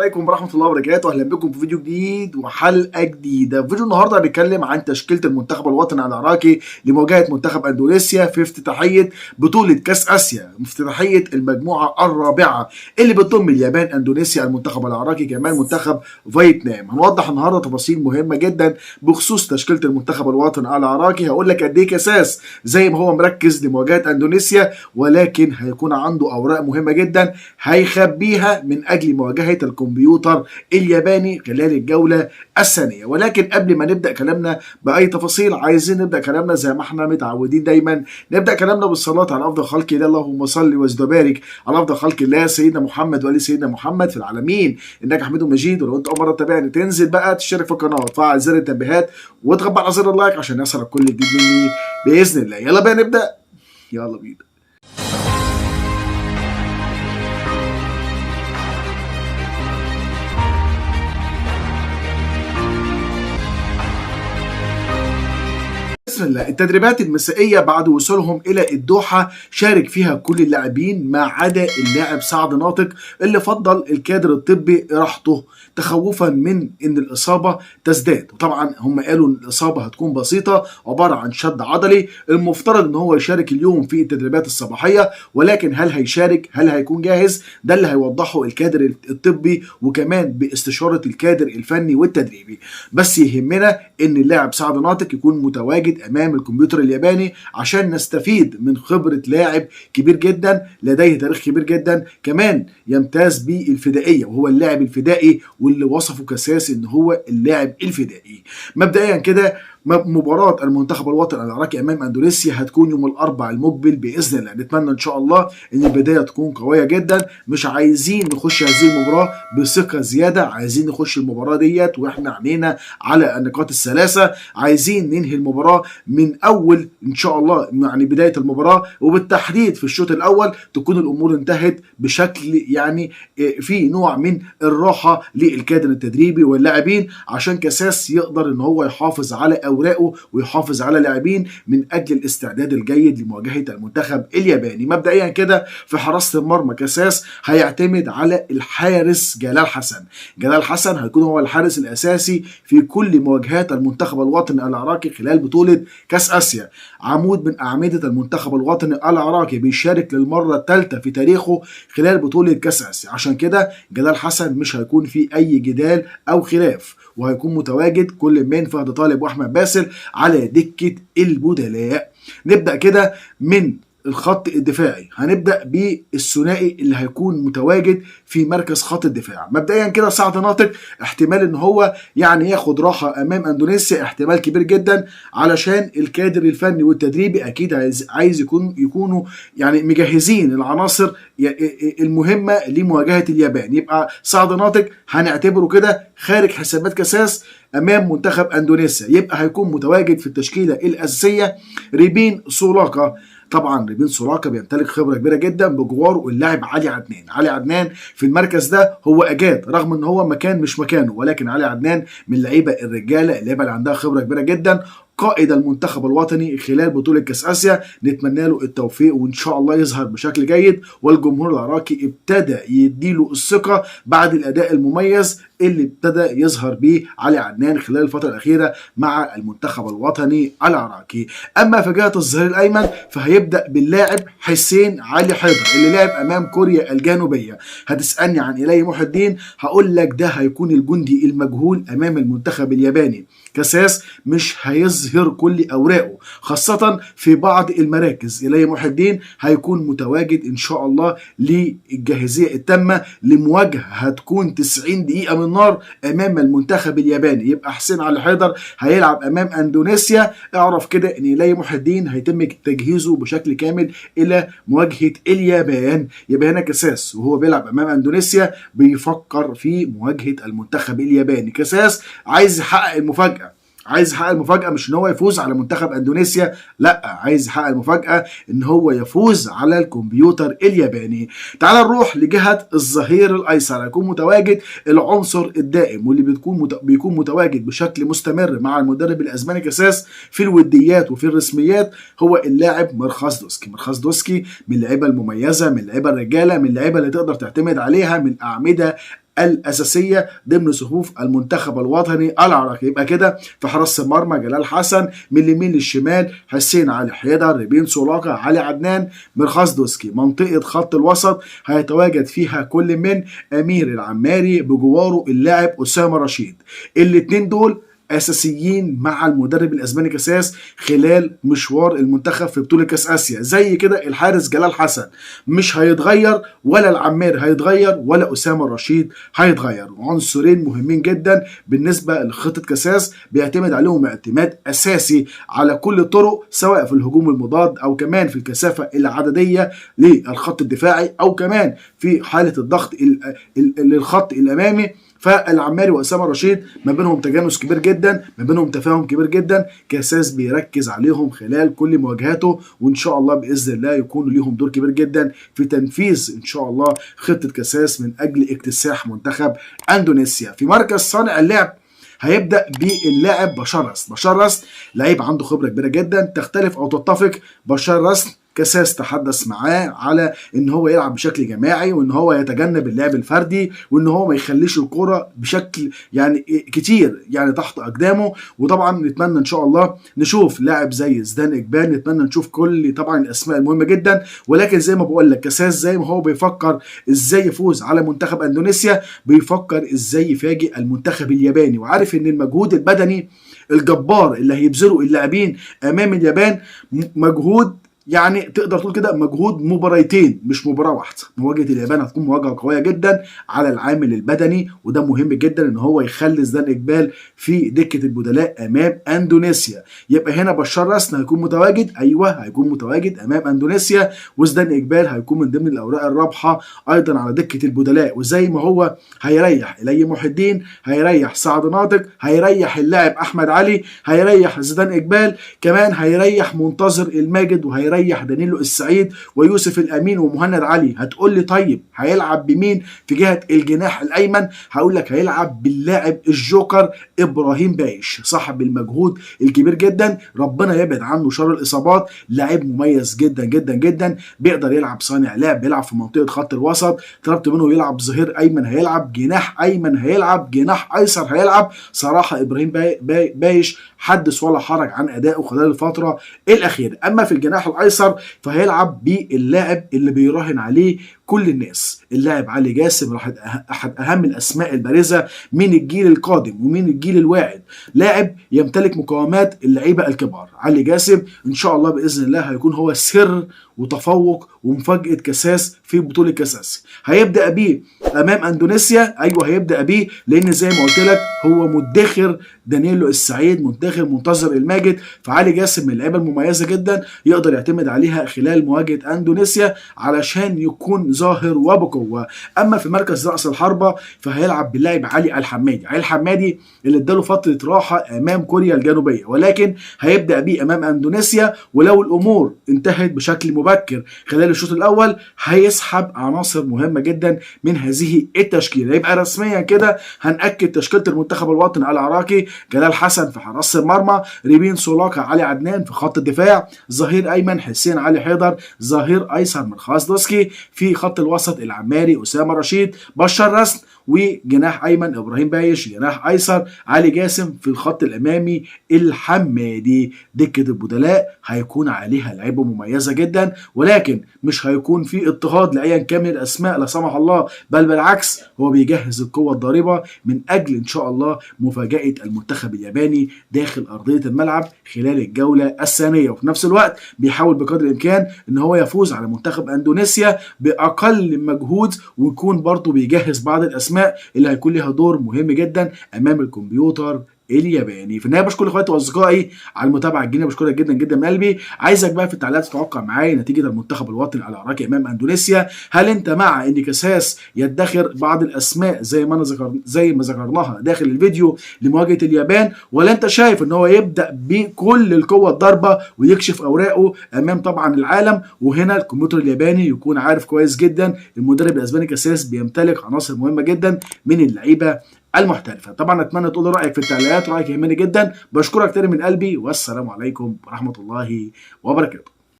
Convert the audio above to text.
عليكم ورحمة الله وبركاته. أهلا بكم في فيديو جديد وحلقة جديدة. فيديو النهاردة هنتكلم عن تشكيلة المنتخب الوطني العراقي لمواجهة منتخب أندونيسيا في افتتاحية بطولة كأس آسيا، افتتاحية المجموعة الرابعة اللي بتضم اليابان، أندونيسيا، المنتخب العراقي، كمان منتخب فيتنام. هنوضح النهاردة تفاصيل مهمة جدا بخصوص تشكيلة المنتخب الوطني العراقي. هقول لك قد إيه كاساس زي ما هو مركز لمواجهة أندونيسيا، ولكن هيكون عنده أوراق مهمة جدا هيخبيها من أجل مواجهة الكمبيوتر الياباني خلال الجولة الثانية. ولكن قبل ما نبدأ كلامنا بأي تفاصيل، عايزين نبدأ كلامنا زي ما احنا متعودين دايما، نبدأ كلامنا بالصلاة على أفضل خلق الله. اللهم صل وزد وبارك على أفضل خلق الله سيدنا محمد وآل سيدنا محمد في العالمين إنك حميد مجيد. ولو أنت أول مرة تتابعني، تنزل بقى تشترك في القناة وتفعل زر التنبيهات وتخبط على زر اللايك عشان يصلك كل جديد مني بإذن الله. يلا بقى نبدأ، يلا بينا. بسم الله. التدريبات المسائية بعد وصولهم إلى الدوحة شارك فيها كل اللاعبين ما عدا اللاعب سعد ناطق اللي فضل الكادر الطبي راحته تخوفا من إن الإصابة تزداد. وطبعا هم قالوا إن الإصابة هتكون بسيطة، عبارة عن شد عضلي. المفترض إن هو يشارك اليوم في التدريبات الصباحية، ولكن هل هيشارك؟ هل هيكون جاهز؟ ده اللي هيوضحه الكادر الطبي وكمان باستشارة الكادر الفني والتدريبي. بس يهمنا إن اللاعب سعد ناطق يكون متواجد امام الكمبيوتر الياباني عشان نستفيد من خبرة لاعب كبير جدا لديه تاريخ كبير جدا، كمان يمتاز بالفدائية وهو اللاعب الفدائي واللي وصفه كاساس ان هو اللاعب الفدائي. مبدئيا كده مباراة المنتخب الوطني العراقي امام اندونيسيا هتكون يوم الاربعاء المقبل باذن الله. نتمنى ان شاء الله ان البدايه تكون قويه جدا. مش عايزين نخش هذه المباراه بثقه زياده، عايزين نخش المباراه ديت واحنا عينينا على النقاط الثلاثه. عايزين ننهي المباراه من اول ان شاء الله، يعني بدايه المباراه وبالتحديد في الشوط الاول تكون الامور انتهت بشكل يعني في نوع من الراحه للكادر التدريبي واللاعبين، عشان كاساس يقدر ان هو يحافظ على اوراقه ويحافظ على لاعبين من اجل الاستعداد الجيد لمواجهه المنتخب الياباني. مبدئيا كده في حراسه المرمى كاساس هيعتمد على الحارس جلال حسن. جلال حسن هيكون هو الحارس الاساسي في كل مواجهات المنتخب الوطني العراقي خلال بطوله كاس اسيا. عمود من اعمده المنتخب الوطني العراقي، بيشارك للمره الثالثه في تاريخه خلال بطوله كاس اسيا، عشان كده جلال حسن مش هيكون في اي جدال او خلاف، وهيكون متواجد كل من فهد طالب واحمد باسل على دكه البدلاء. نبدا كده من الخط الدفاعي، هنبدا بالثنائي اللي هيكون متواجد في مركز خط الدفاع. مبدئيا كده سعد ناطق احتمال ان هو يعني ياخد راحه امام اندونيسيا، احتمال كبير جدا، علشان الكادر الفني والتدريبي اكيد عايز يكونوا يعني مجهزين العناصر المهمه لمواجهه اليابان. يبقى سعد ناطق هنعتبره كده خارج حسابات كاساس امام منتخب اندونيسيا. يبقى هيكون متواجد في التشكيله الاساسيه ريبين سولاكا. طبعا ريبين سولاكا بيمتلك خبره كبيره جدا بجواره اللاعب علي عدنان. علي عدنان في المركز ده هو اجاد، رغم ان هو مكان مش مكانه، ولكن علي عدنان من اللعيبه الرجاله، اللعيبه اللي عندها خبره كبيره جدا، قائد المنتخب الوطني خلال بطولة كأس آسيا. نتمنى له التوفيق وإن شاء الله يظهر بشكل جيد، والجمهور العراقي ابتدى يديله الثقة بعد الأداء المميز اللي ابتدى يظهر بيه علي عدنان خلال الفترة الأخيرة مع المنتخب الوطني العراقي. أما في جهة الظهير الأيمن فهيبدأ باللاعب حسين علي حيدر اللي لعب أمام كوريا الجنوبية. هتسألني عن إيلي محي الدين، هقول لك ده هيكون الجندي المجهول أمام المنتخب الياباني. كاساس مش هيظهر كل اوراقه، خاصه في بعض المراكز. إيلي محي الدين هيكون متواجد ان شاء الله للجاهزيه التامه لمواجهه هتكون 90 دقيقه من نار امام المنتخب الياباني. يبقى حسين علي حيدر هيلعب امام اندونيسيا. اعرف كده ان إيلي محي الدين هيتم تجهيزه بشكل كامل الى مواجهه اليابان. يبقى هنا كاساس وهو بيلعب امام اندونيسيا بيفكر في مواجهه المنتخب الياباني. كاساس عايز يحقق المفاجاه، عايز يحقق المفاجأة، مش ان هو يفوز على منتخب اندونيسيا، لا، عايز يحقق المفاجأة ان هو يفوز على الكمبيوتر الياباني. تعال نروح لجهة الظهير الايسر. هيكون متواجد العنصر الدائم واللي بيكون متواجد بشكل مستمر مع المدرب الاسباني كاساس في الوديات وفي الرسميات، هو اللاعب مرخص دوسكي. مرخص دوسكي من اللعيبة المميزة، من اللعيبة الرجالة، من اللعيبة اللي تقدر تعتمد عليها، من اعمدة الاساسيه ضمن صفوف المنتخب الوطني العراقي. يبقى كده في حراسه المرمى جلال حسن، من اليمين للشمال حسين علي حيدر، ريبين سولاكا، علي عدنان، ميرخاص دوسكي. منطقه خط الوسط هيتواجد فيها كل من امير العماري بجواره اللاعب اسامه رشيد. الاثنين دول اساسيين مع المدرب الاسباني كاساس خلال مشوار المنتخب في بطوله كاس اسيا. زي كده الحارس جلال حسن مش هيتغير، ولا العمار هيتغير، ولا اسامه رشيد هيتغير. عنصرين مهمين جدا بالنسبه لخطه كاساس بيعتمد عليهم اعتماد اساسي على كل الطرق، سواء في الهجوم المضاد او كمان في الكثافه العدديه للخط الدفاعي، او كمان في حاله الضغط للخط الامامي. فالعماري واسامه رشيد ما بينهم تجانس كبير جدا، ما بينهم تفاهم كبير جدا. كاساس بيركز عليهم خلال كل مواجهاته، وان شاء الله باذن الله يكون ليهم دور كبير جدا في تنفيذ ان شاء الله خطه كاساس من اجل اكتساح منتخب اندونيسيا. في مركز صانع اللعب هيبدا باللاعب بشار رسل. بشار رسل لعيب عنده خبره كبيره جدا. تختلف او تتفق بشار رسل، كاساس تحدث معاه على ان هو يلعب بشكل جماعي، وان هو يتجنب اللعب الفردي، وان هو ما يخليش الكرة بشكل يعني كتير يعني تحت اقدامه. وطبعا نتمنى ان شاء الله نشوف لاعب زي زيدان اقبال، نتمنى نشوف كل طبعا الاسماء المهمه جدا. ولكن زي ما بقول لك كاساس زي ما هو بيفكر ازاي يفوز على منتخب اندونيسيا، بيفكر ازاي يفاجئ المنتخب الياباني، وعارف ان المجهود البدني الجبار اللي هيبذله اللاعبين امام اليابان مجهود يعني تقدر تقول كده مجهود مباريتين مش مباراه واحده. مواجهه اليابان هتكون مواجهه قويه جدا على العامل البدني، وده مهم جدا ان هو يخلي زيدان اقبال في دكه البدلاء امام اندونيسيا. يبقى هنا بشار رسل هيكون متواجد، ايوه هيكون متواجد امام اندونيسيا، وزيدان اقبال هيكون من ضمن الاوراق الرابحه ايضا على دكه البدلاء. وزي ما هو هيريح الي محي الدين، هيريح سعد ناطق، هيريح اللاعب احمد علي، هيريح زيدان اقبال، كمان هيريح منتظر الماجد، وهيريح دانيلو السعيد ويوسف الامين ومهند علي. هتقول لي طيب هيلعب بمين في جهه الجناح الايمن؟ هقول لك هيلعب باللاعب الجوكر ابراهيم بايش، صاحب المجهود الكبير جدا، ربنا يبعد عنه شر الاصابات. لاعب مميز جدا جدا جدا، بيقدر يلعب صانع لعب، بيلعب في منطقه خط الوسط، طلبت منه يلعب ظهير ايمن هيلعب، جناح ايمن هيلعب، جناح ايسر هيلعب. صراحه ابراهيم بايش حدث ولا حرج عن ادائه خلال الفتره الاخيره. اما في الجناح الايسر فهيلعب باللاعب اللي بيراهن عليه كل الناس، اللاعب علي جاسم، احد اهم الاسماء البارزه من الجيل القادم ومن الجيل الواعد. لاعب يمتلك مقومات اللعيبه الكبار. علي جاسم ان شاء الله باذن الله هيكون هو سر وتفوق ومفاجاه كاساس في بطوله كاساس. هيبدا بيه امام اندونيسيا، ايوه هيبدا بيه، لان زي ما قلت لك هو مدخر دانيلو السعيد، مدخر منتظر الماجد. فعلي جاسم من اللعيبه المميزه جدا يقدر يعتمد عليها خلال مواجهه اندونيسيا علشان يكون ظاهر وبقوه. اما في مركز راس الحربه فهيلعب باللاعب علي الحمادي. علي الحمادي اللي اداله فتره راحه امام كوريا الجنوبيه، ولكن هيبدا بيه امام اندونيسيا. ولو الامور انتهت بشكل مبكر خلال الشوط الاول هيسحب عناصر مهمه جدا من هذه التشكيله. يبقى رسميا كده هنأكد تشكيله المنتخب الوطني العراقي: جلال حسن في حراسه المرمى، ريبين سولاكا، علي عدنان في خط الدفاع، ظهير ايمن حسين علي حيدر، ظهير ايسر ميرخاص دوسكي، في خط الوسط العماري اسامه رشيد، بشار رسل، وجناح ايمن ابراهيم بايش، جناح ايسر علي جاسم، في الخط الامامي الحمادي. دكه البدلاء هيكون عليها لعيبه مميزه جدا، ولكن مش هيكون في اضطهاد لايا كان من الاسماء لا سمح الله، بل بالعكس هو بيجهز القوه الضاربه من اجل ان شاء الله مفاجاه المنتخب الياباني داخل ارضيه الملعب خلال الجوله الثانيه. وفي نفس الوقت بيحاول بقدر الامكان ان هو يفوز على منتخب اندونيسيا باقل مجهود، ويكون برضه بيجهز بعض الاسماء اللي هيكون لها دور مهم جدا امام الكمبيوتر الياباني. في النهايه بشكر اخواتي واصدقائي على المتابعه الجميله، بشكرك جدا جدا من قلبي. عايزك بقى في التعليقات تتوقع معايا نتيجه المنتخب الوطني العراقي امام اندونيسيا. هل انت مع ان كاساس يدخر بعض الاسماء زي ما ذكرناها داخل الفيديو لمواجهه اليابان، ولا انت شايف ان هو يبدا بكل القوه الضاربه ويكشف اوراقه امام طبعا العالم؟ وهنا الكمبيوتر الياباني يكون عارف كويس جدا المدرب الاسباني كاساس بيمتلك عناصر مهمه جدا من اللعيبه المحترفه. طبعا اتمنى تقول رايك في التعليقات، رايك يهمني جدا. بشكرك تاني من قلبي، والسلام عليكم ورحمه الله وبركاته.